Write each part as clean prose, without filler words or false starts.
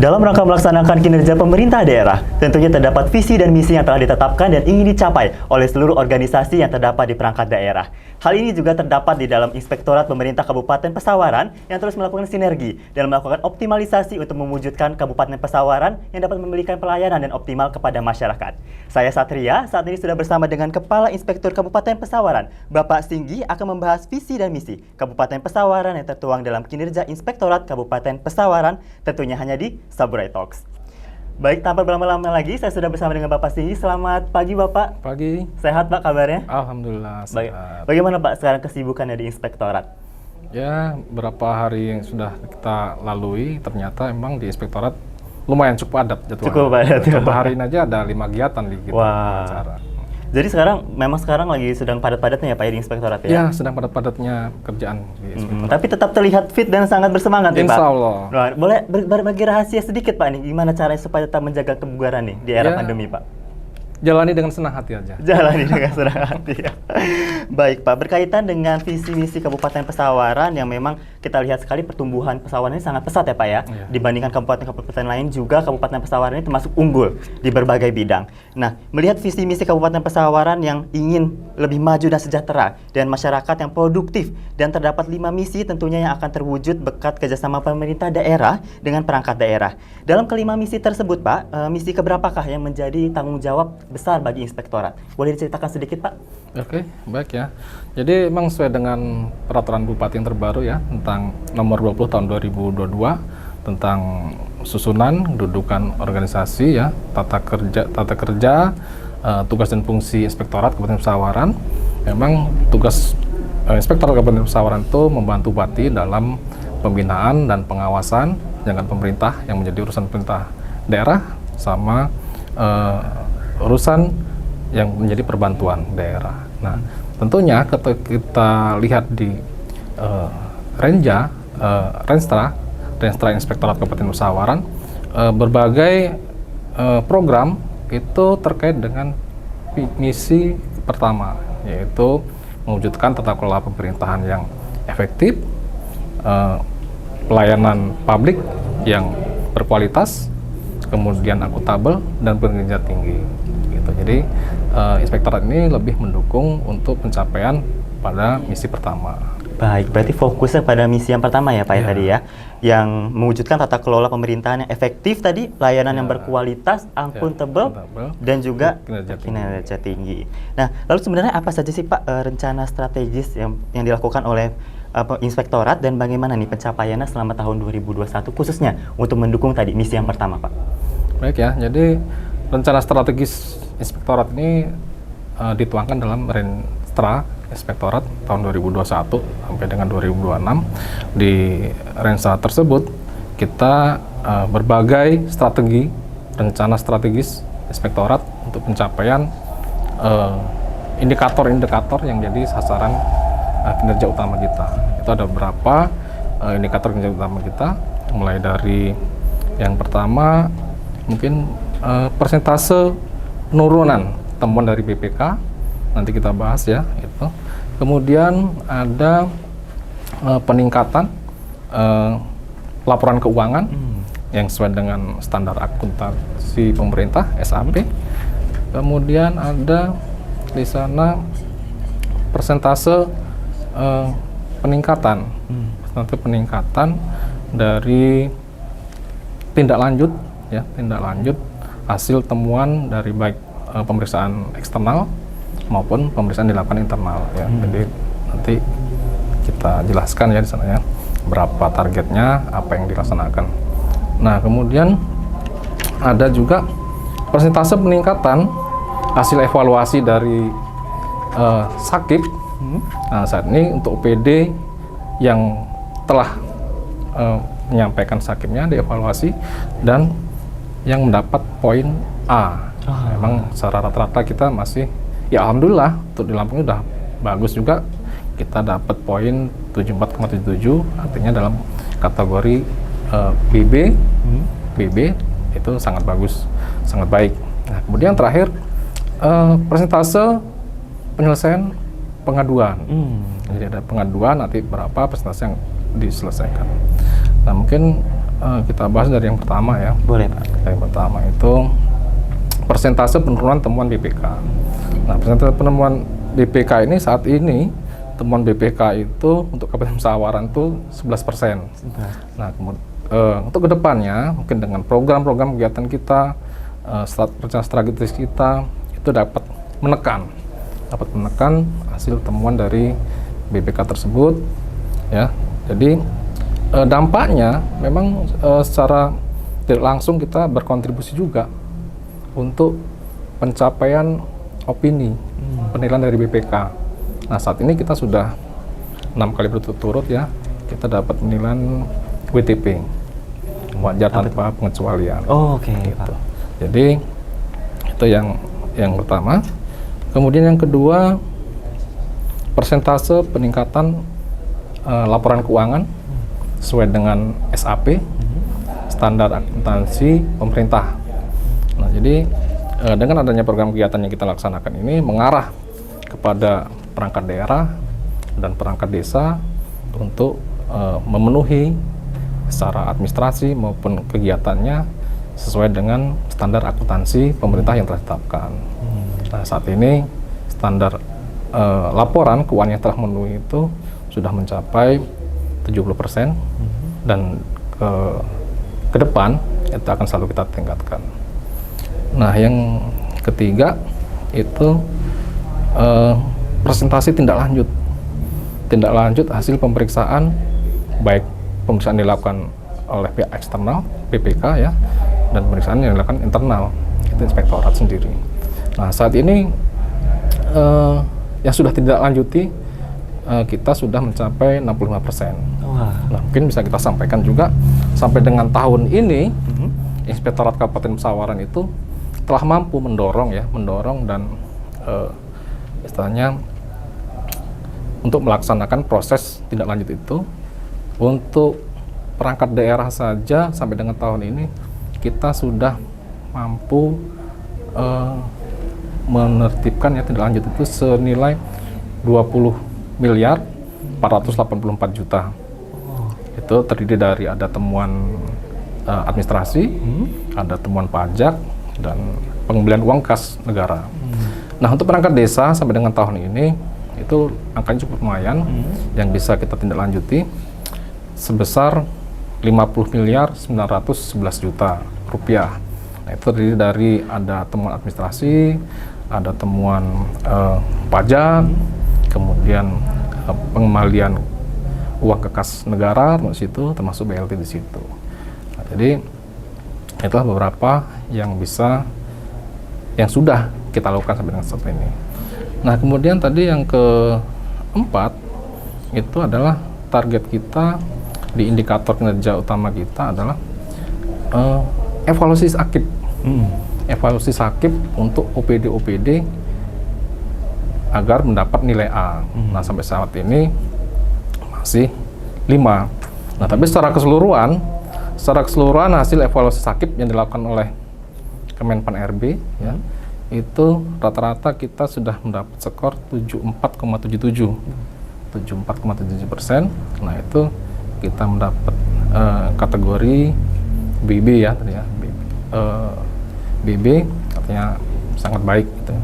Dalam rangka melaksanakan kinerja pemerintah daerah, tentunya terdapat visi dan misi yang telah ditetapkan dan ingin dicapai oleh seluruh organisasi yang terdapat di perangkat daerah. Hal ini juga terdapat di dalam Inspektorat Pemerintah Kabupaten Pesawaran yang terus melakukan sinergi dan melakukan optimalisasi untuk mewujudkan Kabupaten Pesawaran yang dapat memberikan pelayanan dan optimal kepada masyarakat. Saya Satria, saat ini sudah bersama dengan Kepala Inspektur Kabupaten Pesawaran, Bapak Singgi, akan membahas visi dan misi Kabupaten Pesawaran yang tertuang dalam kinerja Inspektorat Kabupaten Pesawaran, tentunya hanya di Saburai Talks. Baik, tanpa berlama-lama lagi, saya sudah bersama dengan Bapak Singgi. Selamat pagi, Bapak. Pagi. Sehat, Pak, kabarnya? Alhamdulillah, sehat. Bagaimana, Pak, sekarang kesibukannya di Inspektorat? Ya, berapa hari yang sudah kita lalui, ternyata emang di Inspektorat lumayan cukup padat jadwalnya. Cukup padat. Contoh hari ini aja ada 5 kegiatan di kita acara. Jadi sekarang lagi sedang padat-padatnya ya, Pak, di Inspektorat ya? Ya, sedang padat-padatnya kerjaan di Inspektorat. Tapi tetap terlihat fit dan sangat bersemangat ya, Pak? Insya Allah. Nah, boleh berbagi rahasia sedikit, Pak, nih, gimana caranya supaya tetap menjaga kebugaran nih di era pandemi, Pak? Jalani dengan senang hati aja. Jalani dengan senang hati ya. Baik, Pak, berkaitan dengan visi misi Kabupaten Pesawaran yang memang kita lihat sekali pertumbuhan Pesawaran ini sangat pesat ya, Pak ya. Dibandingkan kabupaten-kabupaten lain juga Kabupaten Pesawaran ini termasuk unggul di berbagai bidang. Nah, melihat visi misi Kabupaten Pesawaran yang ingin lebih maju dan sejahtera dan masyarakat yang produktif dan terdapat 5 misi tentunya yang akan terwujud berkat kerjasama pemerintah daerah dengan perangkat daerah. Dalam kelima misi tersebut, Pak, misi keberapakah yang menjadi tanggung jawab besar bagi Inspektorat? Boleh diceritakan sedikit, Pak? Oke, baik ya. Jadi memang sesuai dengan peraturan Bupati yang terbaru ya tentang nomor 20 tahun 2022 tentang susunan kedudukan organisasi ya, tata kerja, tugas dan fungsi Inspektorat Kabupaten Pesawaran. Memang tugas Inspektorat Kabupaten Pesawaran itu membantu Bupati dalam pembinaan dan pengawasan jangan pemerintah yang menjadi urusan pemerintah daerah sama urusan yang menjadi perbantuan daerah. Nah, tentunya ketika kita lihat di Renstra Inspektorat Kabupaten Pesawaran, berbagai program itu terkait dengan misi pertama, yaitu mewujudkan tata kelola pemerintahan yang efektif, pelayanan publik yang berkualitas, kemudian akuntabel dan berkinerja tinggi. Gitu. Jadi Inspektorat ini lebih mendukung untuk pencapaian pada misi pertama. Baik, berarti fokusnya pada misi yang pertama ya, Pak ya tadi ya, yang mewujudkan tata kelola pemerintahan yang efektif tadi, pelayanan yang berkualitas, akuntabel, dan juga kinerja tinggi. Nah, lalu sebenarnya apa saja sih, Pak, rencana strategis yang dilakukan oleh Inspektorat dan bagaimana nih pencapaiannya selama tahun 2021 khususnya untuk mendukung tadi misi yang pertama, Pak? Baik ya, jadi rencana strategis Inspektorat ini dituangkan dalam Renstra Inspektorat tahun 2021 sampai dengan 2026. Di Renstra tersebut kita berbagai strategi, rencana strategis Inspektorat untuk pencapaian indikator-indikator yang jadi sasaran kinerja utama kita. Itu ada beberapa indikator kinerja utama kita, mulai dari yang pertama mungkin persentase penurunan temuan dari BPK, nanti kita bahas ya itu. Kemudian ada peningkatan laporan keuangan yang sesuai dengan standar akuntansi pemerintah (SAP). Kemudian ada di sana persentase peningkatan dari tindak lanjut hasil temuan dari baik pemeriksaan eksternal maupun pemeriksaan dilakukan internal ya. Jadi nanti kita jelaskan ya di sana ya berapa targetnya, apa yang dilaksanakan. Nah, kemudian ada juga persentase peningkatan hasil evaluasi dari Sakip. Nah, saat ini untuk OPD yang telah menyampaikan Sakipnya dievaluasi dan yang mendapat poin A. Memang secara rata-rata kita masih, ya alhamdulillah untuk di Lampung udah bagus juga, kita dapat poin 74,77, artinya dalam kategori BB itu sangat bagus, sangat baik. Nah, kemudian terakhir persentase penyelesaian pengaduan. Jadi ada pengaduan, nanti berapa persentase yang diselesaikan. Nah, mungkin kita bahas dari yang pertama ya. Boleh, Pak. Yang pertama itu persentase penurunan temuan BPK. Nah, persentase penemuan BPK ini saat ini temuan BPK itu untuk Kabupaten Sawaran itu 11%. Nah, kemudian untuk kedepannya mungkin dengan program-program kegiatan kita, rencana strategis kita itu dapat menekan hasil temuan dari BPK tersebut, ya. Jadi dampaknya memang secara tidak langsung kita berkontribusi juga untuk pencapaian opini penilaian dari BPK. Nah, saat ini kita sudah 6 kali berturut-turut ya kita dapat penilaian WTP, wajar tanpa pengecualian. Oh, oke, Gitu. Pak. Jadi itu yang pertama. Kemudian yang kedua, persentase peningkatan laporan keuangan sesuai dengan SAP, standar akuntansi pemerintah. Nah, jadi dengan adanya program kegiatan yang kita laksanakan ini mengarah kepada perangkat daerah dan perangkat desa untuk memenuhi secara administrasi maupun kegiatannya sesuai dengan standar akuntansi pemerintah yang telah ditetapkan. Nah, saat ini standar laporan keuangan yang telah memenuhi itu sudah mencapai 70% dan ke depan itu akan selalu kita tingkatkan. Nah, yang ketiga itu presentasi tindak lanjut hasil pemeriksaan, baik pemeriksaan dilakukan oleh pihak eksternal BPK ya, dan pemeriksaan yang dilakukan internal itu inspektorat sendiri. Nah, saat ini yang sudah tidak lanjuti kita sudah mencapai 65%. Nah, mungkin bisa kita sampaikan juga sampai dengan tahun ini Inspektorat Kabupaten Sawaran itu telah mampu mendorong dan istilahnya untuk melaksanakan proses tindak lanjut itu. Untuk perangkat daerah saja sampai dengan tahun ini kita sudah mampu menertibkan ya tindak lanjut itu senilai 20.484 juta. Itu terdiri dari ada temuan administrasi, ada temuan pajak, dan pengembalian uang kas negara. Nah, untuk perangkat desa sampai dengan tahun ini itu angkanya cukup lumayan yang bisa kita tindak lanjuti sebesar 50.911 juta rupiah. Nah, itu terdiri dari ada temuan administrasi, ada temuan pajak, kemudian pengembalian uang ke kas negara di situ, termasuk BLT di situ. Nah, jadi itulah beberapa yang sudah kita lakukan sampai dengan saat ini. Nah, kemudian tadi yang keempat itu adalah target kita di indikator kinerja utama kita adalah evaluasi sakit. Evaluasi sakit untuk OPD agar mendapat nilai A. Nah, sampai saat ini masih 5. Nah, tapi secara keseluruhan hasil evaluasi sakit yang dilakukan oleh Kemenpan RB ya, itu rata-rata kita sudah mendapat skor 74,77%. Nah, itu kita mendapat kategori BB ya tadi ya. BB artinya sangat baik gitu.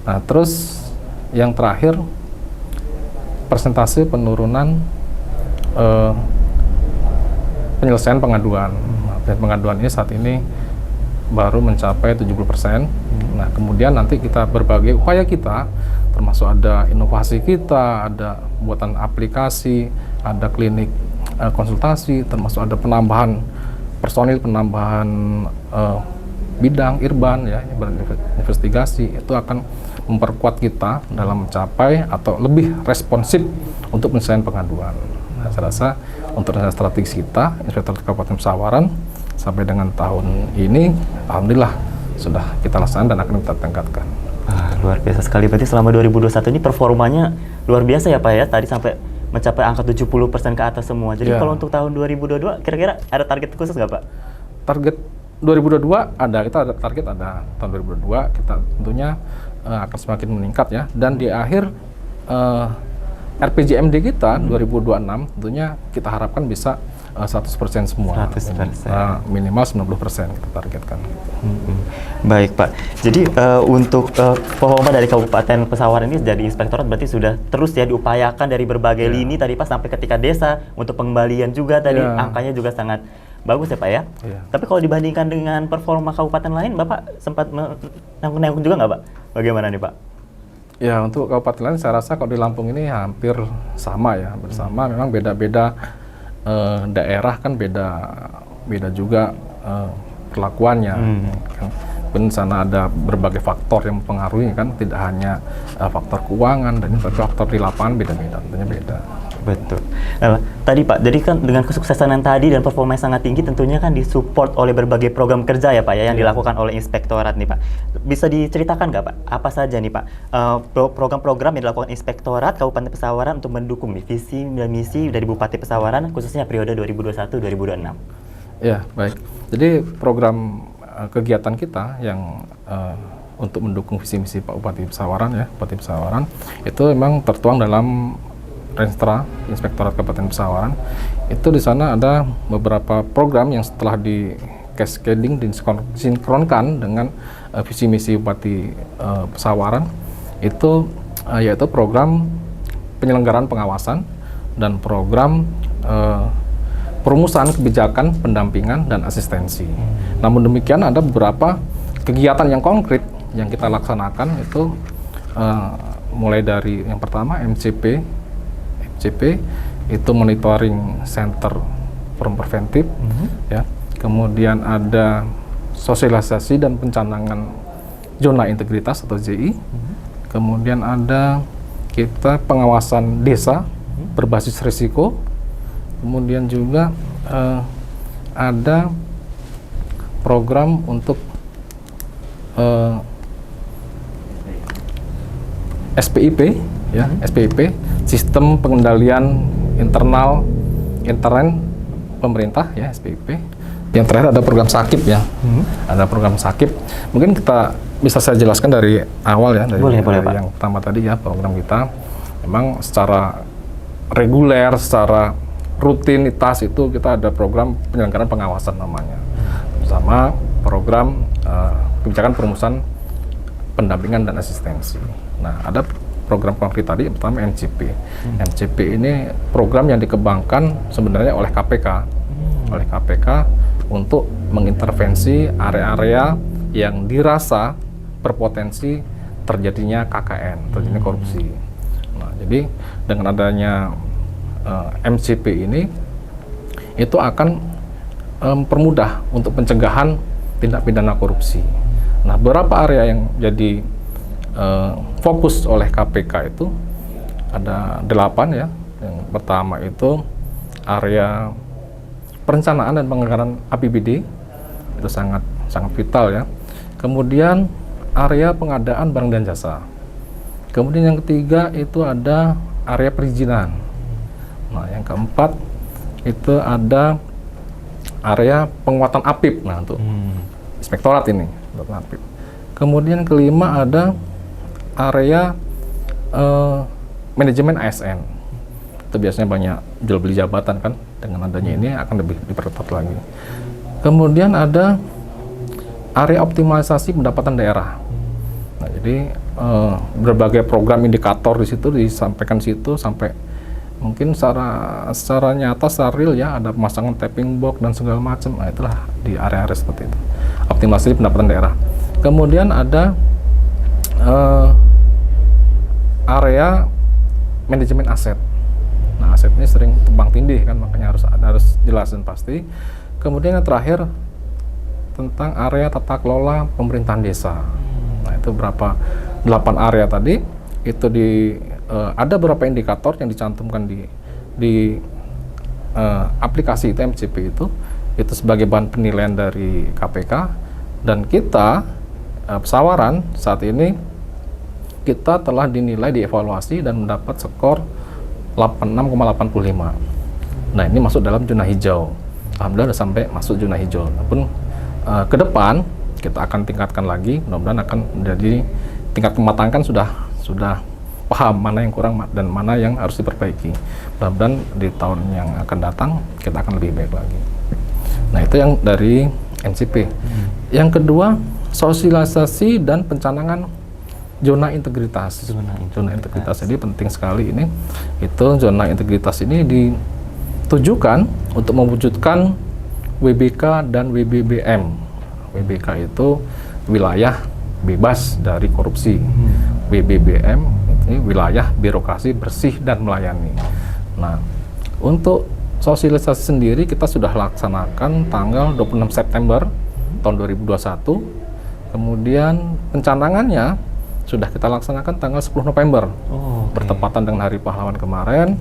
Nah, terus yang terakhir persentase penurunan penyelesaian pengaduan. Pengaduan ini saat ini baru mencapai 70%. Nah, kemudian nanti kita berbagai upaya kita, termasuk ada inovasi kita, ada buatan aplikasi, ada klinik konsultasi, termasuk ada penambahan personil, penambahan bidang irban ya, berinvestigasi, itu akan memperkuat kita dalam mencapai atau lebih responsif untuk penyelesaian pengaduan. Nah, saya rasa untuk rencana strategis kita, Inspektorat Kabupaten Sawaran sampai dengan tahun ini, alhamdulillah sudah kita laksanakan dan akan kita tingkatkan. Luar biasa sekali. Berarti selama 2021 ini performanya luar biasa ya Pak ya, tadi sampai mencapai angka 70% ke atas semua. Jadi kalau untuk tahun 2022 kira-kira ada target khusus nggak Pak? Target 2022 kita ada target tahun 2022 kita tentunya akan semakin meningkat ya, dan di akhir RPJMD kita 2026 tentunya kita harapkan bisa 100% semua. 100%. Minimal 90% kita targetkan. Baik Pak, jadi untuk performa dari Kabupaten Pesawaran ini dari Inspektorat berarti sudah terus ya diupayakan dari berbagai lini tadi Pak sampai ketika desa untuk pengembalian juga tadi angkanya juga sangat bagus ya Pak ya. Tapi kalau dibandingkan dengan performa kabupaten lain, Bapak sempat nanggung juga nggak Pak? Bagaimana nih Pak? Ya untuk kabupaten lain saya rasa kalau di Lampung ini hampir sama ya, bersama. Memang beda-beda daerah kan beda juga perlakuannya. Kan sana ada berbagai faktor yang mempengaruhi kan, tidak hanya faktor keuangan dan faktor di lapangan beda-beda, tentunya beda. Betul. Nah, tadi Pak, jadi kan dengan kesuksesan yang tadi dan performa yang sangat tinggi tentunya kan disupport oleh berbagai program kerja ya Pak ya yang dilakukan oleh Inspektorat nih Pak. Bisa diceritakan nggak Pak, apa saja nih Pak program-program yang dilakukan Inspektorat Kabupaten Pesawaran untuk mendukung nih, visi dan misi dari Bupati Pesawaran khususnya periode 2021-2026? Ya, baik. Jadi program kegiatan kita yang untuk mendukung visi misi Pak Bupati Pesawaran ya, Bupati Pesawaran itu memang tertuang dalam Renstra Inspektorat Kabupaten Pesawaran. Itu di sana ada beberapa program yang setelah di cascading disinkronkan dengan visi misi Bupati Pesawaran itu yaitu program penyelenggaraan pengawasan dan program perumusan kebijakan, pendampingan dan asistensi. Namun demikian ada beberapa kegiatan yang konkret yang kita laksanakan itu mulai dari yang pertama MCP itu monitoring center from preventif ya. Kemudian ada sosialisasi dan pencanangan zona integritas atau ZI. Kemudian ada kita pengawasan desa berbasis risiko. Kemudian juga ada program untuk SPIP ya, SPIP sistem pengendalian internal intern pemerintah ya, SPIP. Yang terakhir ada program SAKIP ya. Ada program SAKIP. Mungkin kita bisa saya jelaskan dari awal ya, dari boleh, yang pertama tadi ya, program kita memang secara reguler, secara rutinitas itu kita ada program penyelenggaraan pengawasan namanya. Bersama program kebijakan perumusan, pendampingan dan asistensi. Nah, ada program konkret tadi, yang pertama MCP. MCP ini program yang dikembangkan sebenarnya oleh KPK. Oleh KPK untuk mengintervensi area-area yang dirasa berpotensi terjadinya KKN, terjadinya korupsi. Nah, jadi dengan adanya MCP ini itu akan mempermudah untuk pencegahan tindak pidana korupsi. Nah, beberapa area yang jadi fokus oleh KPK itu ada 8 ya. Yang pertama itu area perencanaan dan penganggaran APBD, itu sangat vital ya. Kemudian area pengadaan barang dan jasa. Kemudian yang ketiga itu ada area perizinan. Nah, yang keempat itu ada area penguatan APIP. Nah, untuk Inspektorat ini, APIP. Kemudian kelima ada area manajemen ASN. Itu biasanya banyak jual beli jabatan kan, dengan adanya ini akan lebih diperketat lagi. Kemudian ada area optimalisasi pendapatan daerah. Nah, jadi berbagai program indikator di situ disampaikan di situ sampai mungkin secara nyata, secara real ya, ada pemasangan tapping box dan segala macam. Nah, itulah di area-area seperti itu. Optimalisasi pendapatan daerah. Kemudian ada area manajemen aset. Nah, aset ini sering tumpang tindih kan, makanya harus jelas dan pasti. Kemudian yang terakhir tentang area tata kelola pemerintahan desa. Nah, itu 8 area tadi itu ada beberapa indikator yang dicantumkan di aplikasi itu, MCP itu sebagai bahan penilaian dari KPK, dan kita Pesawaran saat ini kita telah dinilai, dievaluasi dan mendapat skor 86,85. Nah, ini masuk dalam zona hijau. Alhamdulillah sudah sampai masuk zona hijau. Namun ke depan kita akan tingkatkan lagi, mudah-mudahan akan menjadi tingkat kematangan sudah paham mana yang kurang dan mana yang harus diperbaiki. Mudah-mudahan di tahun yang akan datang kita akan lebih baik lagi. Nah, itu yang dari MCP. Yang kedua, sosialisasi dan pencanangan zona integritas. Zona integritas ini penting sekali ini. Itu zona integritas ini ditujukan untuk mewujudkan WBK dan WBBM. WBK itu wilayah bebas dari korupsi. WBBM ini wilayah birokrasi bersih dan melayani. Nah, untuk sosialisasi sendiri kita sudah laksanakan tanggal 26 September tahun 2021. Kemudian pencanangannya sudah kita laksanakan tanggal 10 November. Bertepatan dengan Hari Pahlawan kemarin,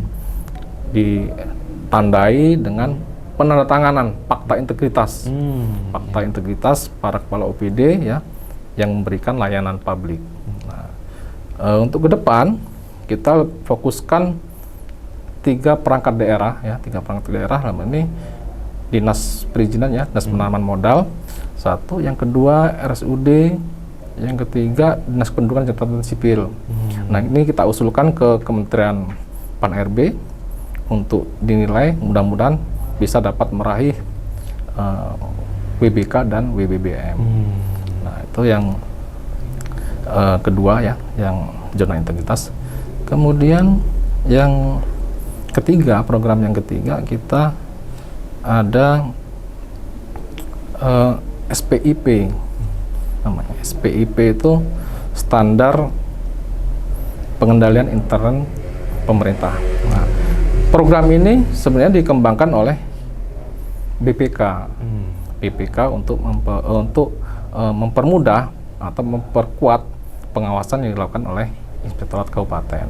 ditandai dengan penandatanganan Fakta Integritas. Fakta Integritas para kepala OPD ya yang memberikan layanan publik. Nah, untuk ke depan kita fokuskan 3 perangkat daerah ya, 3 perangkat daerah dalam ini dinas perizinan ya, dinas penanaman modal, 1, yang kedua RSUD, yang ketiga dinas kependudukan dan catatan sipil. Nah, ini kita usulkan ke Kementerian Pan-RB untuk dinilai, mudah-mudahan bisa dapat meraih WBK dan WBBM. Nah, itu yang kedua ya, yang zona integritas. Kemudian yang ketiga, program yang ketiga kita ada SPIP namanya. SPIP itu standar pengendalian intern pemerintah. Nah, program ini sebenarnya dikembangkan oleh BPK. BPK untuk mempermudah atau memperkuat pengawasan yang dilakukan oleh Inspektorat Kabupaten.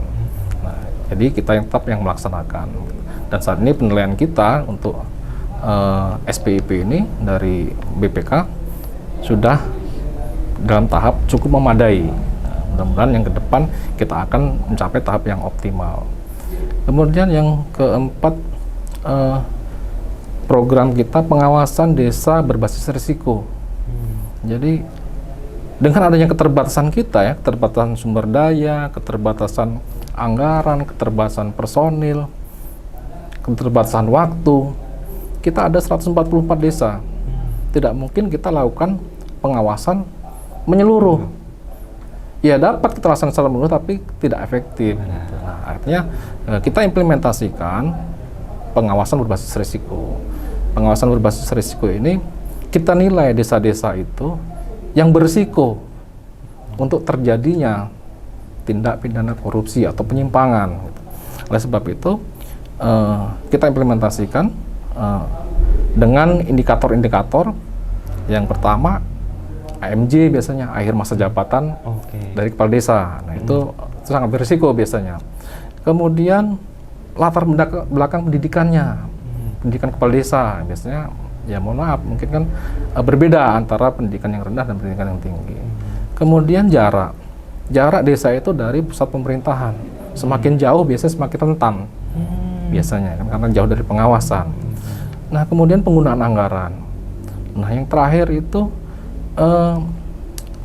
Nah, jadi kita yang tetap yang melaksanakan. Dan saat ini penilaian kita untuk SPIP ini dari BPK sudah dalam tahap cukup memadai. Nah, mudah-mudahan yang ke depan kita akan mencapai tahap yang optimal. Kemudian yang keempat, program kita pengawasan desa berbasis risiko. Jadi dengan adanya keterbatasan kita ya, keterbatasan sumber daya, keterbatasan anggaran, keterbatasan personil, keterbatasan waktu, kita ada 144 desa. Tidak mungkin kita lakukan pengawasan menyeluruh. Ya dapat kita laksanakan secara menyeluruh tapi tidak efektif. Nah, artinya kita implementasikan pengawasan berbasis risiko. Pengawasan berbasis risiko ini kita nilai desa-desa itu yang berisiko untuk terjadinya tindak pidana korupsi atau penyimpangan. Oleh sebab itu kita implementasikan dengan indikator-indikator. Yang pertama AMJ biasanya akhir masa jabatan dari kepala desa. Nah, itu sangat berisiko biasanya. Kemudian latar belakang pendidikannya, pendidikan kepala desa biasanya ya mohon maaf mungkin kan berbeda antara pendidikan yang rendah dan pendidikan yang tinggi. Kemudian jarak desa itu dari pusat pemerintahan semakin jauh biasanya semakin rentan biasanya kan, karena jauh dari pengawasan. Nah, kemudian penggunaan anggaran. Nah, yang terakhir itu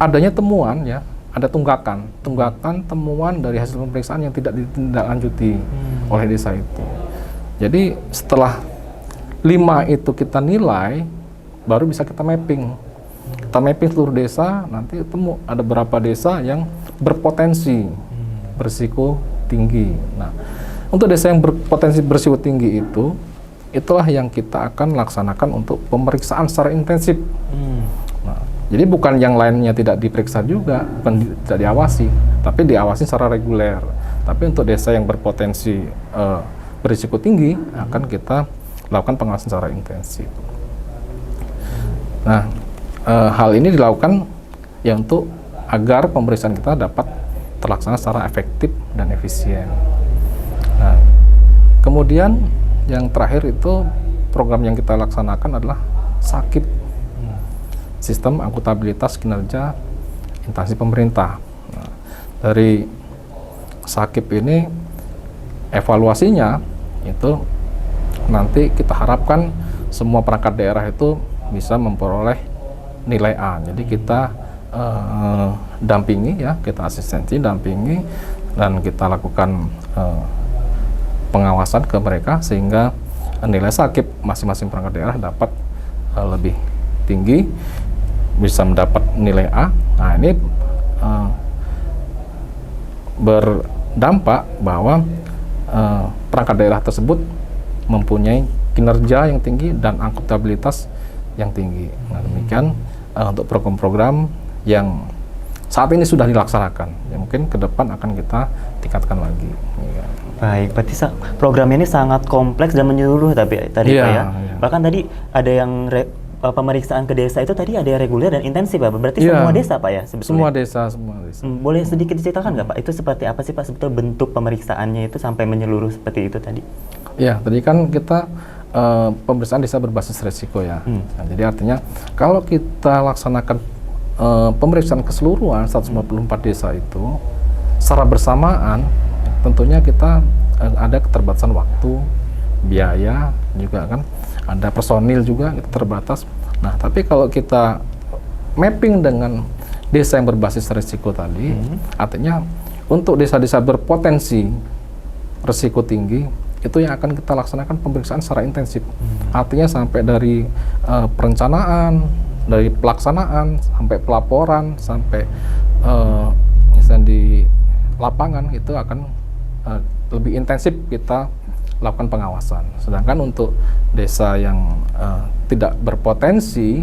adanya temuan ya, ada tunggakan temuan dari hasil pemeriksaan yang tidak ditindaklanjuti oleh desa itu. Jadi setelah 5 itu kita nilai, baru bisa kita mapping. Kita mapping seluruh desa, nanti temu ada berapa desa yang berpotensi berisiko tinggi. Nah, untuk desa yang berpotensi berisiko tinggi itu, itulah yang kita akan laksanakan untuk pemeriksaan secara intensif. Nah, jadi bukan yang lainnya tidak diperiksa juga, bukan tidak diawasi, tapi diawasi secara reguler. Tapi untuk desa yang berpotensi berisiko tinggi, akan kita lakukan pengawasan secara intensif. Nah, hal ini dilakukan ya untuk agar pemeriksaan kita dapat terlaksana secara efektif dan efisien. Nah, kemudian yang terakhir itu program yang kita laksanakan adalah SAKIP, Sistem Akuntabilitas Kinerja Instansi Pemerintah. Nah, dari SAKIP ini evaluasinya itu nanti kita harapkan semua perangkat daerah itu bisa memperoleh nilai A. Jadi kita dampingi ya, kita asistensi, dampingi. dan kita lakukan pengawasan ke mereka sehingga nilai sakit masing-masing perangkat daerah dapat lebih tinggi, bisa mendapat nilai A. Nah, ini berdampak bahwa perangkat daerah tersebut mempunyai kinerja yang tinggi dan akuntabilitas yang tinggi. Nah, demikian untuk program-program yang saat ini sudah dilaksanakan, ya mungkin ke depan akan kita tingkatkan lagi. Ya. Baik, berarti program ini sangat kompleks dan menyeluruh tadi Pak ya. Iya. Bahkan tadi ada yang pemeriksaan ke desa itu tadi ada yang reguler dan intensif Pak. Berarti Iya. semua desa Pak ya sebetulnya? Semua desa. Boleh sedikit diceritakan nggak Pak? Itu seperti apa sih Pak sebetulnya bentuk pemeriksaannya itu sampai menyeluruh seperti itu tadi? Ya, tadi kan kita pemeriksaan desa berbasis resiko ya. Nah, jadi artinya kalau kita laksanakan pemeriksaan keseluruhan 154 desa itu secara bersamaan, tentunya kita ada keterbatasan waktu, biaya juga kan, ada personil juga terbatas. Nah, tapi kalau kita mapping dengan desa yang berbasis risiko tadi, artinya untuk desa-desa berpotensi risiko tinggi itu yang akan kita laksanakan pemeriksaan secara intensif. Artinya sampai dari perencanaan, dari pelaksanaan sampai pelaporan sampai misalnya di lapangan itu akan lebih intensif kita lakukan pengawasan. Sedangkan untuk desa yang tidak berpotensi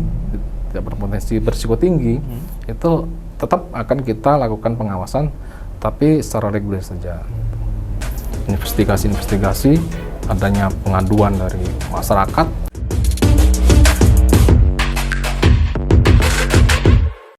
berisiko tinggi itu tetap akan kita lakukan pengawasan tapi secara reguler saja. Investigasi adanya pengaduan dari masyarakat